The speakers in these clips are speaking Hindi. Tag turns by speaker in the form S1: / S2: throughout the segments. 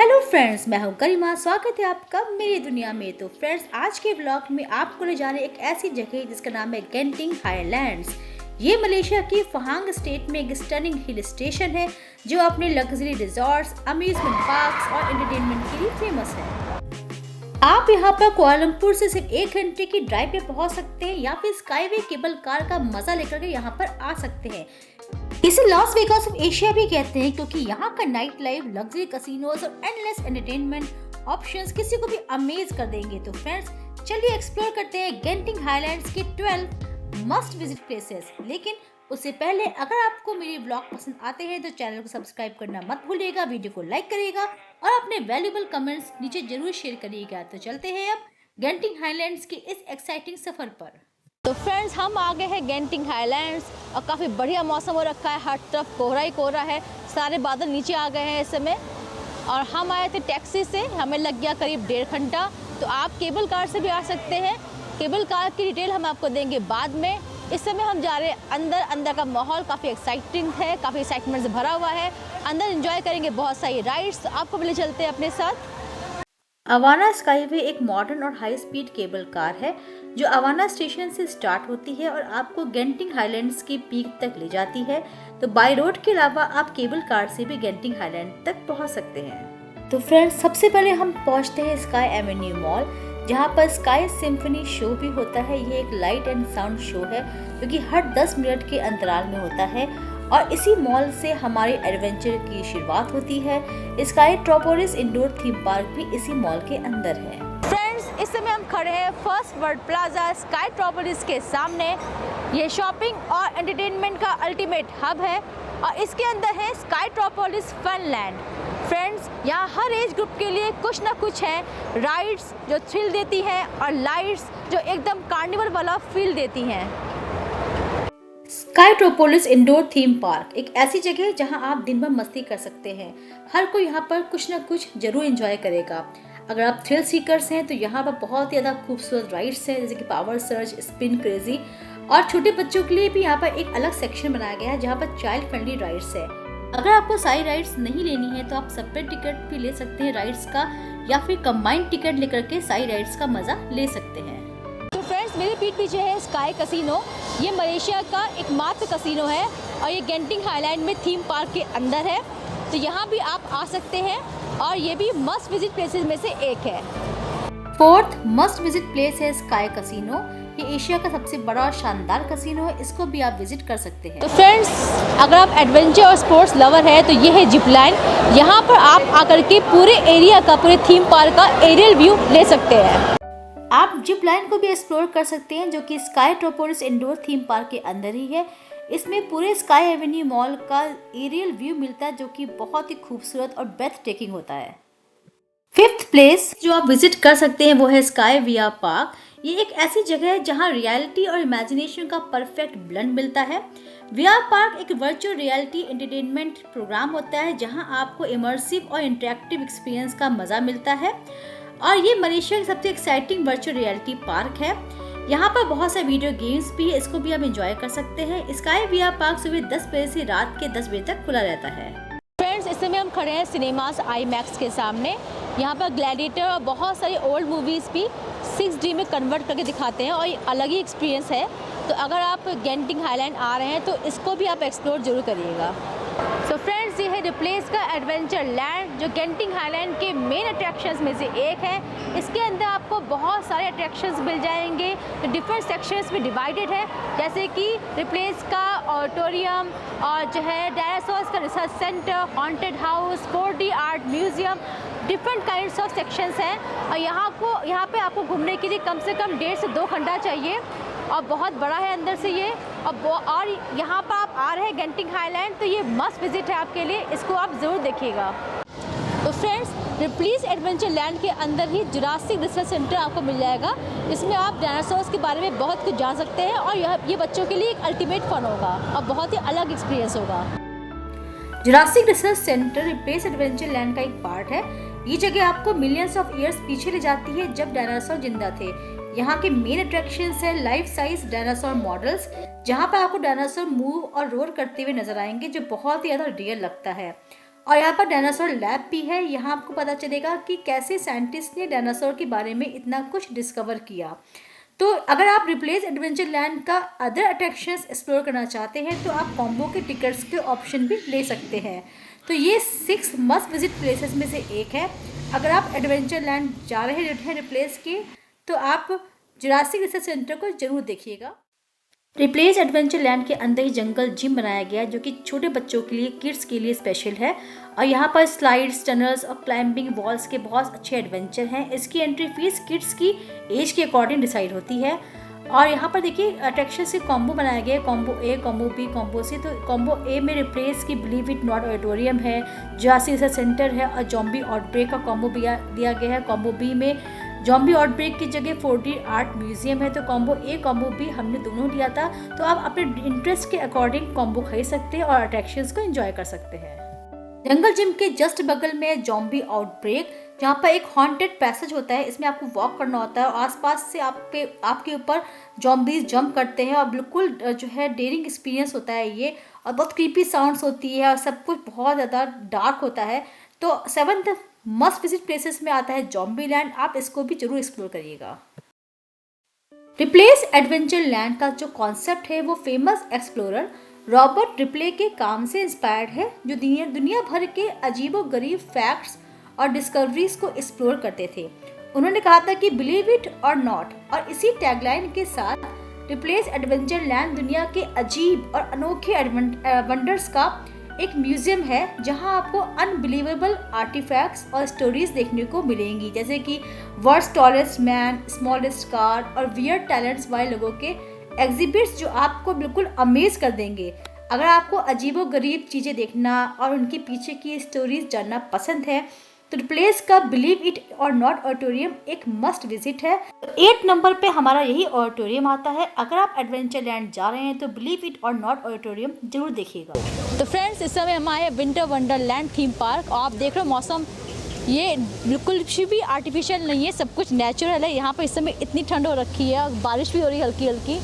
S1: हेलो फ्रेंड्स, मैं हूं गरिमा। स्वागत है आपका मेरी दुनिया में। तो फ्रेंड्स, आज के ब्लॉग में आपको ले जा रहे एक ऐसी जगह जिसका नाम है गेंटिंग हाईलैंड्स। ये मलेशिया की फहांग स्टेट में एक स्टनिंग हिल स्टेशन है जो अपने लग्जरी रिजॉर्ट्स, अम्यूजमेंट पार्क्स और एंटरटेनमेंट के लिए फेमस है। आप यहाँ पर कुआलालंपुर से सिर्फ 1 घंटे की ड्राइव पे पहुँच सकते हैं या फिर स्काईवे केबल कार का मजा लेकर के यहाँ पर आ सकते हैं। इसे लॉस वेगास ऑफ एशिया भी कहते हैं क्योंकि यहाँ का नाइट लाइफ, लग्जरी कैसीनोज और एंडलेस एंटरटेनमेंट ऑप्शंस किसी को भी अमेज कर देंगे। तो फ्रेंड्स, चलिए एक्सप्लोर करते हैं गेंटिंग हाईलैंड्स के 12 मस्ट विजिट प्लेसेस। लेकिन उससे पहले अगर आपको मेरे ब्लॉग पसंद आते हैं तो चैनल को सब्सक्राइब करना मत भूलिएगा, वीडियो को लाइक करिएगा और अपने वैल्यूएबल कमेंट्स नीचे जरूर शेयर करिएगा। तो चलते हैं अब गेंटिंग हाईलैंड्स के इस एक्साइटिंग सफर पर।
S2: तो फ्रेंड्स, हम आ गए हैं गेंटिंग हाईलैंड्स और काफ़ी बढ़िया मौसम हो रखा है। हर तरफ कोहरा ही कोहरा है, सारे बादल नीचे आ गए हैं इस समय। और हम आए थे टैक्सी से, हमें लग गया करीब 1.5 घंटा। तो आप केबल कार से भी आ सकते हैं। केबल कार की डिटेल हम आपको देंगे बाद में। इस समय हम जा रहे हैं अंदर का माहौल काफ़ी एक्साइटिंग है, काफ़ी एक्साइटमेंट से भरा हुआ है। अंदर एंजॉय करेंगे बहुत सारी राइड्स। आपको भी ले चलते हैं अपने साथ।
S1: अवाना स्काईवे एक मॉडर्न और हाई स्पीड केबल कार है जो अवाना स्टेशन से स्टार्ट होती है और आपको गेंटिंग हाईलैंड्स की पीक तक ले जाती है। तो बाय रोड के अलावा आप केबल कार से भी गेंटिंग हाईलैंड तक पहुंच सकते हैं। तो फ्रेंड्स, सबसे पहले हम पहुंचते हैं स्काई एवेन्यू मॉल, जहां पर स्काई सिम्फनी शो भी होता है। ये एक लाइट एंड साउंड शो है जो कि हर 10 मिनट के अंतराल में होता है और इसी मॉल से हमारे एडवेंचर की शुरुआत होती है। स्काई ट्रोपोलिस इंडोर थीम पार्क भी इसी मॉल के अंदर है।
S2: फ्रेंड्स, इस समय हम खड़े हैं फर्स्ट वर्ल्ड प्लाजा स्काई ट्रोपोलिस के सामने। ये शॉपिंग और एंटरटेनमेंट का अल्टीमेट हब है और इसके अंदर है स्काई ट्रोपोलिस फनलैंड। फ्रेंड्स, यहाँ हर एज ग्रुप के लिए कुछ ना कुछ है। राइड्स जो थ्रिल देती हैं और लाइट्स जो एकदम कार्निवल वाला फील देती हैं।
S1: स्काई ट्रोपोलिस इंडोर थीम पार्क एक ऐसी जगह है जहां आप दिन भर मस्ती कर सकते हैं। हर कोई यहाँ पर कुछ न कुछ जरूर एंजॉय करेगा। अगर आप थ्रिल सीकर्स हैं तो यहाँ पर बहुत ही ज़्यादा खूबसूरत राइड्स हैं जैसे कि पावर सर्ज, स्पिन क्रेजी। और छोटे बच्चों के लिए भी यहाँ पर एक अलग सेक्शन बनाया गया है जहाँ पर चाइल्ड फ्रेंडली राइड्स है। अगर आपको सारी राइड्स नहीं लेनी है तो आप सेपरेट टिकट भी ले सकते हैं राइड्स का, या फिर कंबाइंड टिकट लेकर के सारी राइड्स का मजा ले सकते हैं।
S2: तो फ्रेंड्स, मेरे पीठ पीछे है स्काई कैसीनो। ये मलेशिया का एकमात्र कैसीनो है और ये गेंटिंग हाईलैंड में थीम पार्क के अंदर है। तो यहाँ भी आप आ सकते हैं और ये भी मस्ट विजिट प्लेसेस में से एक है।
S1: 4th मस्ट विजिट प्लेस है स्काई कैसीनो। ये एशिया का सबसे बड़ा और शानदार कैसीनो है, इसको भी आप विजिट कर सकते हैं।
S2: तो फ्रेंड्स, अगर आप एडवेंचर और स्पोर्ट्स लवर है तो ये है जिप लाइन। यहाँ पर आप आकर के पूरे एरिया का, पूरे थीम पार्क का एरियल व्यू ले सकते हैं।
S1: आप जिप लाइन को भी एक्सप्लोर कर सकते हैं जो कि स्काई ट्रोपोलिस इंडोर थीम पार्क के अंदर ही है। इसमें पूरे स्काई एवेन्यू मॉल का एरियल व्यू मिलता है जो कि बहुत ही खूबसूरत और ब्रेथ टेकिंग होता है। 5th प्लेस जो आप विजिट कर सकते हैं वो है स्काई वीआर पार्क। ये एक ऐसी जगह है जहां रियलिटी और इमेजिनेशन का परफेक्ट ब्लेंड मिलता है। वीआर पार्क एक वर्चुअल रियलिटी एंटरटेनमेंट प्रोग्राम होता है जहां आपको इमर्सिव और इंटरेक्टिव एक्सपीरियंस का मजा मिलता है और ये मलेशिया की सबसे एक्साइटिंग वर्चुअल रियलिटी पार्क है। यहाँ पर बहुत सारे वीडियो गेम्स भी है, इसको भी आप एंजॉय कर सकते हैं। स्काई वीआर पार्क सुबह 10 बजे से रात के 10 बजे तक खुला रहता है।
S2: फ्रेंड्स, इस समय हम खड़े हैं सिनेमास IMAX के सामने। यहाँ पर ग्लैडिएटर और बहुत सारी ओल्ड मूवीज़ भी 6D में कन्वर्ट करके दिखाते हैं और ये अलग ही एक्सपीरियंस है। तो अगर आप गेंटिंग हाईलैंड आ रहे हैं तो इसको भी आप एक्सप्लोर जरूर करिएगा। तो फ्रेंड्स, ये है रिप्लेस का एडवेंचर लैंड जो गेंटिंग हाईलैंड के मेन अट्रैक्शंस में से एक है। इसके अंदर आपको बहुत सारे अट्रैक्शंस मिल जाएंगे जो डिफरेंट सेक्शंस में डिवाइडेड है, जैसे कि रिप्लेस का ऑडिटोरियम और जो है डायनासोर्स का research centre, haunted house, 4D art museum, different kinds of sections हैं। और यहाँ पे आपको घूमने के लिए कम से कम 1.5 से 2 घंटा चाहिए और बहुत बड़ा है अंदर से ये। और यहाँ पर आप आ रहे हैं गेंटिंग हाईलैंड तो ये मस्ट विजिट है आपके लिए, इसको आप ज़रूर देखिएगा। तो फ्रेंड्स, रिप्लेस एडवेंचर लैंड के अंदर ही जुरासिक रिसर्च सेंटर आपको मिल जाएगा। इसमें आप डायनासोर्स के बारे में बहुत कुछ जान सकते हैं और ये बच्चों के लिए एक अल्टीमेट फन होगा और बहुत ही अलग एक्सपीरियंस होगा।
S1: Jurassic research centre replace adventure land का एक पार्ट है। ये जगह आपको मिलियंस ऑफ ईयर्स पीछे ले जाती है जब डायनासोर जिंदा थे। यहाँ के मेन अट्रैक्शंस है लाइफ साइज डायनासोर मॉडल्स, जहाँ पर आपको डायनासोर मूव और रोर करते हुए नजर आएंगे जो बहुत ही ज्यादा रियल लगता है। और यहाँ पर डायनासोर लैब भी है। यहाँ आपको पता चलेगा कि कैसे साइंटिस्ट ने डायनासोर के बारे में इतना कुछ डिस्कवर किया। तो अगर आप रिप्लेस एडवेंचर लैंड का अदर अट्रैक्शंस एक्सप्लोर करना चाहते हैं तो आप कॉम्बो के टिकट्स के ऑप्शन भी ले सकते हैं। तो ये 6 मस्ट विजिट प्लेसेस में से एक है। अगर आप एडवेंचर लैंड जा रहे हैं रिप्लेस के, तो आप जुरासिक रिसर्च सेंटर को जरूर देखिएगा। रिप्लेस एडवेंचर लैंड के अंदर ही जंगल जिम बनाया गया है, जो कि छोटे बच्चों के लिए, किड्स के लिए स्पेशल है। और यहाँ पर स्लाइड्स, टनल्स और क्लाइंबिंग वॉल्स के बहुत अच्छे एडवेंचर हैं। इसकी एंट्री फीस किड्स की एज के अकॉर्डिंग डिसाइड होती है। और यहाँ पर देखिए अट्रैक्शन से कॉम्बो बनाया गया है, कॉम्बो ए, कॉम्बो बी, कॉम्बो सी। तो कॉम्बो ए में रिप्लेस की बिलीव इट नॉट ऑडिटोरियम है, जुरासिक रिसर्च सेंटर है और जॉम्बी आउटब्रेक का कॉम्बो दिया गया है। कॉम्बो बी में जॉम्बी आउटब्रेक की जगह 4D आर्ट म्यूजियम है। तो कॉम्बो ए, कॉम्बो बी हमने दोनों लिया था। तो आप अपने इंटरेस्ट के अकॉर्डिंग कॉम्बो खरीद सकते हैं और अट्रैक्शंस को एंजॉय कर सकते हैं। जंगल जिम के जस्ट बगल में है जॉम्बी आउटब्रेक, जहाँ पर एक हॉन्टेड पैसेज होता है। इसमें आपको वॉक करना होता है और आसपास से आपके ऊपर जॉम्बीज जंप करते हैं और बिल्कुल जो है डेयरिंग एक्सपीरियंस होता है ये। और बहुत क्रीपी साउंड्स होती है और सब कुछ बहुत ज़्यादा डार्क होता है। तो 7th मस्ट विजिट प्लेसेस में आता है जॉम्बी लैंड। आप इसको भी जरूर एक्सप्लोर करिएगा। रिप्लेस एडवेंचर लैंड का जो कॉन्सेप्ट है वो फेमस एक्सप्लोरर रॉबर्ट रिप्ले के काम से इंस्पायर्ड है, जो दुनिया भर के अजीबोगरीब फैक्ट्स और डिस्कवरीज को एक्सप्लोर करते थे। उन्होंने कहा था कि बिलीव इट और नॉट, और इसी टैगलाइन के साथ रिप्लेस एडवेंचर लैंड दुनिया के अजीब और अनोखे वंडर्स का एक म्यूजियम है, जहां आपको अनबिलीवेबल आर्टिफैक्ट्स और स्टोरीज देखने को मिलेंगी, जैसे कि world's tallest man, smallest car और वियर्ड टैलेंट्स वाले लोगों के एग्जिबिट्स, जो आपको बिल्कुल अमेज कर देंगे। अगर आपको अजीबोगरीब चीज़ें देखना और उनके पीछे की स्टोरीज जानना पसंद है तो रिप्लेस का बिलीव इट और नॉट ऑडिटोरियम एक मस्ट विजिट है। 8 नंबर पे हमारा यही ऑडिटोरियम आता है। अगर आप एडवेंचर लैंड जा रहे हैं तो बिलीव इट और नॉट ऑडिटोरियम जरूर देखिएगा।
S2: तो फ्रेंड्स, इस समय हम आए विंटर वंडरलैंड थीम पार्क और आप देख रहे हो मौसम ये बिल्कुल भी आर्टिफिशियल नहीं है, सब कुछ नेचुरल है। यहाँ पर इस समय इतनी ठंड हो रखी है और बारिश भी हो रही है हल्की हल्की,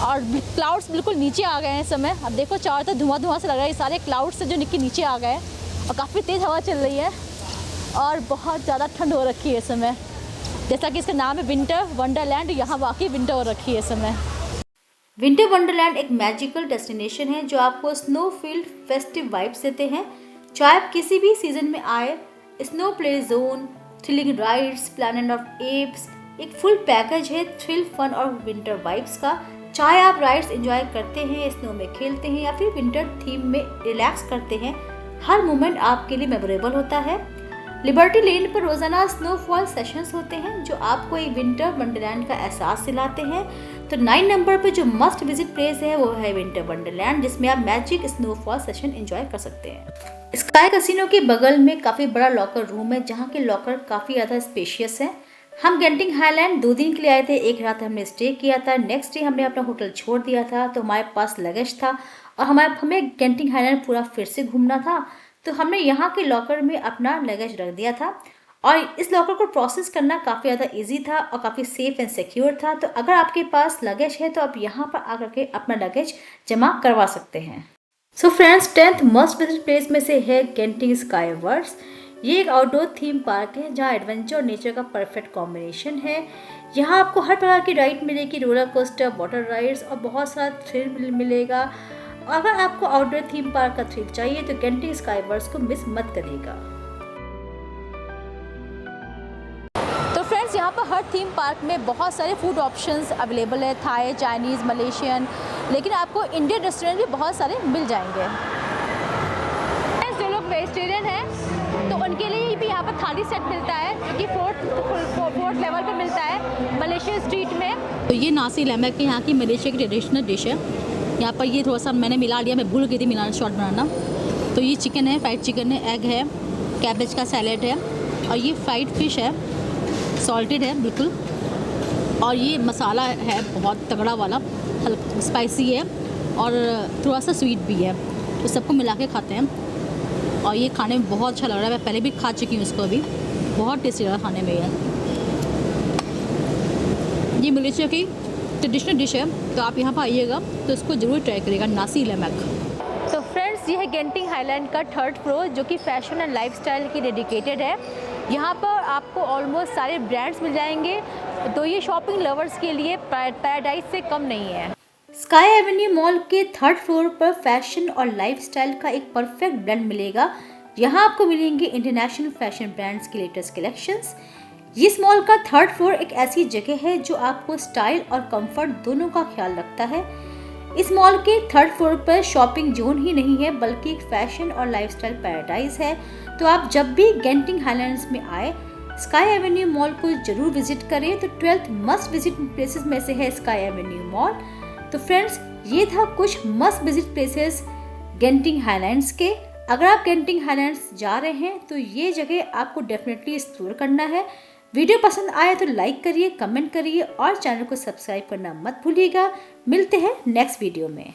S2: और क्लाउड्स बिल्कुल नीचे आ गए हैं इस समय। अब देखो चारों तरफ धुआं धुआं से लग रहा है, ये सारे क्लाउड्स से जो नीचे आ गए और काफ़ी तेज़ हवा चल रही है और बहुत ज़्यादा ठंड हो रखी है इस समय। जैसा कि इसका नाम है विंटर वंडरलैंड, यहाँ वाकई विंटर हो रखी है इस समय।
S1: विंटर वंडरलैंड एक मैजिकल डेस्टिनेशन है जो आपको स्नो फील्ड फेस्टिव वाइब्स देते हैं। चाहे आप किसी भी सीजन में आए, snow play zone, thrilling rides, planet of apps, एक फुल पैकेज है थ्रिल, फन और विंटर वाइब्स का। चाहे आप राइड्स एंजॉय करते हैं, स्नो में खेलते हैं या फिर विंटर थीम में रिलैक्स करते हैं, हर मोमेंट आपके लिए मेमोरेबल होता है। लिबर्टी लेन पर रोजाना स्नोफॉल सेशंस होते हैं जो आपको एक विंटर वंडरलैंड का एहसास दिलाते हैं। तो 9 नंबर पर जो मस्ट विजिट प्लेस है वो है विंटर वंडरलैंड, जिसमें आप मैजिक स्नोफॉल सेशन एंजॉय कर सकते हैं। स्काई कैसीनो के बगल में काफ़ी बड़ा लॉकर रूम है, जहाँ के लॉकर काफ़ी ज़्यादा स्पेशियस हैं। हम गेंटिंग हाईलैंड 2 दिन के लिए आए थे, एक रात हमने स्टे किया था, नेक्स्ट डे हमने अपना होटल छोड़ दिया था। तो हमारे पास लगेज था और हमें गेंटिंग हाईलैंड पूरा फिर से घूमना था। तो हमने यहाँ के लॉकर में अपना लगेज रख दिया था और इस लॉकर को प्रोसेस करना काफ़ी ज़्यादा इजी था और काफ़ी सेफ एंड सिक्योर था। तो अगर आपके पास लगेज है तो आप यहाँ पर आकर के अपना लगेज जमा करवा सकते हैं। So friends, 10th must visit place में से है गेंटिंग स्काईवर्ड्स। ये एक आउटडोर थीम पार्क है जहाँ एडवेंचर और नेचर का परफेक्ट कॉम्बिनेशन है। यहाँ आपको हर प्रकार की राइड मिलेगी, रोलर कोस्टर, वाटर राइड्स और बहुत सारा थ्रिल मिलेगा। अगर आपको आउटडोर थीम पार्क का थ्रिल चाहिए तो गेंटिंग स्काईवर्ड्स को मिस मत करिएगा।
S2: तो फ्रेंड्स, यहाँ पर हर थीम पार्क में बहुत सारे फूड ऑप्शंस अवेलेबल है, थाई, चाइनीज़, मलेशियन, लेकिन आपको इंडियन रेस्टोरेंट भी बहुत सारे मिल जाएंगे। जो लोग वेजिटेरियन हैं तो उनके लिए भी यहाँ पर थाली सेट मिलता है, जो कि 4th लेवल पर मिलता है मलेशियन स्ट्रीट में। तो ये नासी लेमक की यहाँ की मलेशिया की ट्रेडिशनल डिश है। यहाँ पर ये थोड़ा सा मैंने मिला लिया, मैं भूल गई थी मिलाना, शॉर्ट बनाना। तो ये चिकन है, फ्राइड चिकन है, एग है, कैबेज का सैलेड है और ये फ्राइड फिश है, सॉल्टेड है बिल्कुल। और ये मसाला है बहुत तगड़ा वाला, हल्का स्पाइसी है और थोड़ा सा स्वीट भी है। तो सबको मिला के खाते हैं और ये खाने में बहुत अच्छा लग रहा है। मैं पहले भी खा चुकी हूँ इसको, अभी बहुत टेस्टी लगा खाने में। ये मलेशिया की ट्रेडिशनल डिश है, तो आप यहाँ पर आइएगा तो इसको ज़रूर ट्राई करिएगा, नासी लेमक। तो फ्रेंड्स, ये है गेंटिंग हाईलैंड का 3rd फ्लोर, जो कि फैशन एंड लाइफस्टाइल की डेडिकेटेड है। यहाँ पर आपको ऑलमोस्ट सारे ब्रांड्स मिल जाएंगे, तो ये शॉपिंग लवर्स के लिए पैराडाइज से कम नहीं है।
S1: स्काई एवेन्यू मॉल के 3rd फ्लोर पर फैशन और लाइफस्टाइल का एक परफेक्ट ब्लेंड मिलेगा। यहाँ आपको मिलेंगे इंटरनेशनल फैशन ब्रांड्स के लेटेस्ट कलेक्शंस। इस मॉल का 3rd फ्लोर एक ऐसी जगह है जो आपको स्टाइल और कंफर्ट दोनों का ख्याल रखता है। इस मॉल के 3rd फ्लोर पर शॉपिंग जोन ही नहीं है, बल्कि एक फैशन और लाइफस्टाइल पैराडाइज है। तो आप जब भी गेंटिंग हाईलैंड्स में आए, स्काई एवेन्यू मॉल को जरूर विजिट करें। तो 12th मस्ट विजिट प्लेसेस में से है स्काई एवेन्यू मॉल। तो फ्रेंड्स, ये था कुछ must visit places Genting Highlands के। अगर आप गेंटिंग हाईलैंड्स जा रहे हैं तो ये जगह आपको डेफिनेटली एक्सप्लोर करना है। वीडियो पसंद आए तो लाइक करिए, कमेंट करिए और चैनल को सब्सक्राइब करना मत भूलिएगा। मिलते हैं नेक्स्ट वीडियो में।